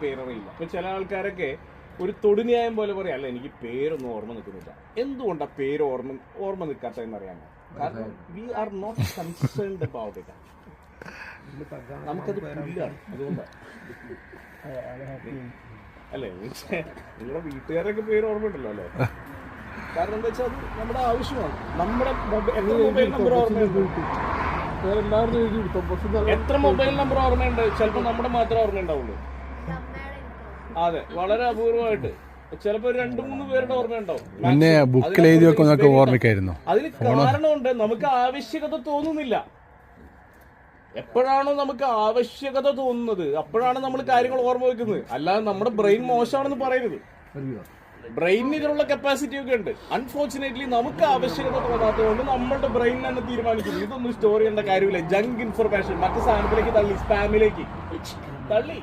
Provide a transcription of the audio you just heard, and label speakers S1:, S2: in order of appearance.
S1: പേരറിയില്ല. ഇപ്പൊ ചില ആൾക്കാരൊക്കെ ഒരു തൊടുന്യായം പോലെ പറയാം, അല്ല എനിക്ക് പേരൊന്നും ഓർമ്മ നിൽക്കുന്നില്ല. എന്തുകൊണ്ടാ പേര് ഓർമ്മ നിൽക്കാത്തതെന്ന് അറിയാമോ? കാരണം we are not concerned about it. നമുക്കത് പുല്ലാണ്, അതുകൊണ്ടാണ് അല്ലേ? നിങ്ങളുടെ വീട്ടുകാരൊക്കെ പേര് ഓർമ്മയുണ്ടല്ലോ അല്ലേ? കാരണം എന്താ വെച്ചാൽ അത് നമ്മുടെ ആവശ്യമാണ്. നമ്മുടെ മൊബൈൽ നമ്പർ ഓർമ്മയുണ്ട്, എത്ര മൊബൈൽ നമ്പർ ഓർമ്മയുണ്ട്? ചിലപ്പോൾ നമ്മുടെ മാത്രമേ ഓർമ്മയുണ്ടാവുള്ളൂ. അതെ, വളരെ അപൂർവമായിട്ട് ചിലപ്പോ 2-3 പേരുടെ ഓർമ്മയുണ്ടാവും.
S2: പിന്നെ ബുക്കിൽ എഴുതി വെക്കുന്നതൊക്കെ ഓർമ്മിക്കായിരുന്നു.
S1: അതിന് കാരണമുണ്ട്, നമുക്ക് ആവശ്യകത തോന്നുന്നില്ല. എപ്പോഴാണോ നമുക്ക് ആവശ്യകത തോന്നുന്നത് അപ്പോഴാണ് നമ്മൾ കാര്യങ്ങൾ ഓർമ്മ വെക്കുന്നത്. അല്ലാതെ നമ്മുടെ ബ്രെയിൻ മോശമാണെന്ന് പറയരുത്. ബ്രെയിനിന് ഇതിനുള്ള കപ്പാസിറ്റി ഒക്കെ ഉണ്ട്. അൺഫോർച്ചുനേറ്റ്ലി നമുക്ക് ആവശ്യകത തോന്നാത്തതുകൊണ്ട് നമ്മളുടെ ബ്രെയിൻ തന്നെ തീരുമാനിക്കുന്നു ഇതൊന്നും സ്റ്റോർ ചെയ്യേണ്ട കാര്യമില്ല, ജങ്ക് ഇൻഫർമേഷൻ മറ്റു സാധനത്തിലേക്ക് തള്ളി, സ്പാമിലേക്ക് തള്ളി.